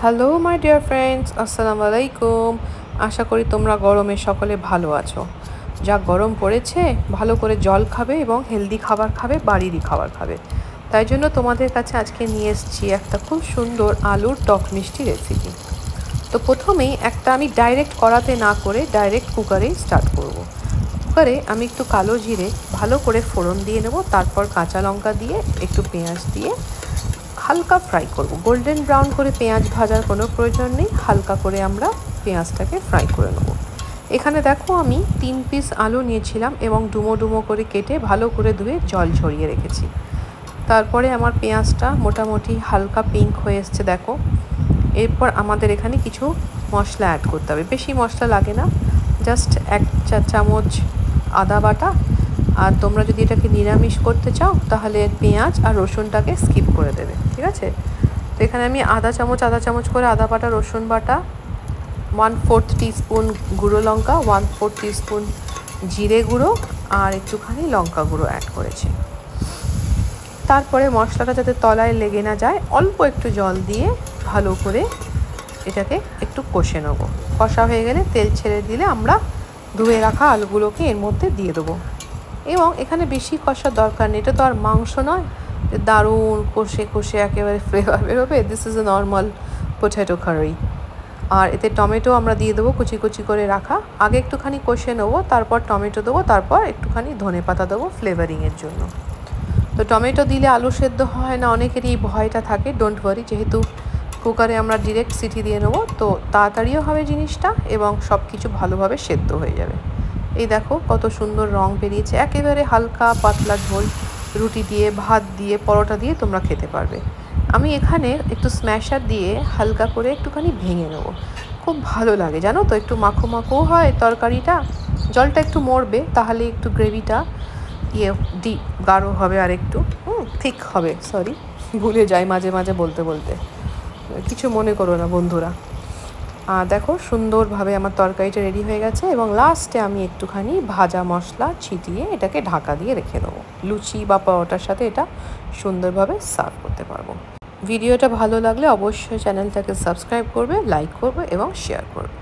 Hello my dear friends, আসসালামু আলাইকুম। আশা করি তোমরা গরমে সকলে ভালো আছো। যা গরম পড়েছে, ভালো করে জল খাবে এবং হেলদি খাবার খাবে, বাড়িরই খাবার খাবে। তাই জন্য তোমাদের কাছে আজকে নিয়ে এসেছি একটা খুব সুন্দর আলুর টক মিষ্টি রেসিপি। তো প্রথমেই আমি ডাইরেক্ট কড়াতে না করে ডাইরেক্ট কুকারেই স্টার্ট করব। কুকারে আমি একটু কালো জিরে ভালো করে ফোড়ন দিয়ে নেব, তারপর কাঁচা লঙ্কা দিয়ে একটু পেঁয়াজ দিয়ে হালকা ফ্রাই করব। গোল্ডেন ব্রাউন করে পেঁয়াজ ভাজার কোনো প্রয়োজন নেই, হালকা করে আমরা পেঁয়াজটাকে ফ্রাই করে নেব। এখানে দেখো আমি 3 পিস আলু নিয়েছিলাম এবং ডুমো ডুমো করে কেটে ভালো করে ধুয়ে জল ঝরিয়ে রেখেছি। তারপরে আমার পেঁয়াজটা মোটামুটি হালকা পিঙ্ক হয়ে এসছে দেখো। এরপর আমাদের এখানে কিছু মশলা অ্যাড করতে হবে, বেশি মশলা লাগে না, জাস্ট 1 চা চামচ আদা বাটা। আর তোমরা যদি এটাকে নিরামিষ করতে চাও তাহলে পেঁয়াজ আর রসুনটাকে স্কিপ করে দেবে, ঠিক আছে। তো এখানে আমি আধা চামচ করে আদা বাটা, রসুন বাটা, 1/4 টিস্পুন গুঁড়ো লঙ্কা, 1/4 টিস্পুন জিরে গুঁড়ো আর একটুখানি লঙ্কা গুঁড়ো অ্যাড করেছি। তারপরে মশলাটা যাতে তলায় লেগে না যায় অল্প একটু জল দিয়ে ভালো করে এটাকে একটু কষে নেব। কষা হয়ে গেলে তেল ছেড়ে দিলে আমরা ধুয়ে রাখা আলুগুলোকে এর মধ্যে দিয়ে দেবো। এবং এখানে বেশি কষার দরকার নেই, এটা তো আর মাংস নয় যে দারুণ কষে একেবারে ফ্লেভার বেরোবে। This is a normal potato curry. আর এতে টমেটো আমরা দিয়ে দেবো কুচি করে রাখা। আগে একটুখানি কষে নেবো, তারপর টমেটো দেবো, তারপর একটুখানি ধনেপাতা দেবো ফ্লেভারিংয়ের জন্য। তো টমেটো দিলে আলু সেদ্ধ হয় না, অনেকেরই এই ভয়টা থাকে। ডোন্ট ওয়ারি, যেহেতু কুকারে আমরা ডিরেক্ট সিটি দিয়ে নেবো তো তাড়াতাড়িও হবে জিনিসটা এবং সব কিছু ভালোভাবে সেদ্ধ হয়ে যাবে। এই দেখো কত সুন্দর রং বেরিয়েছে, একেবারে হালকা পাতলা ঝোল। রুটি দিয়ে, ভাত দিয়ে, পরোটা দিয়ে তোমরা খেতে পারবে। আমি এখানে একটু স্ম্যাশার দিয়ে হালকা করে একটুখানি ভেঙে নেবো, খুব ভালো লাগে জানো তো, একটু মাখো মাখো হয় তরকারিটা। জলটা একটু মরবে, তাহলে একটু গ্রেভিটা ডিপ গাঢ় হবে আর একটু থিক হবে। সরি, ভুলে যাই মাঝে মাঝে বলতে, কিছু মনে করো না বন্ধুরা। দেখো সুন্দরভাবে আমার তরকারিটা রেডি হয়ে গেছে এবং লাস্টে আমি একটুখানি ভাজা মশলা ছিটিয়ে এটাকে ঢাকা দিয়ে রেখে দেবো। লুচি বা পরোটার সাথে এটা সুন্দরভাবে সার্ভ করতে পারবো। ভিডিওটা ভালো লাগলে অবশ্যই চ্যানেলটাকে সাবস্ক্রাইব করবে, লাইক করবে এবং শেয়ার করবে।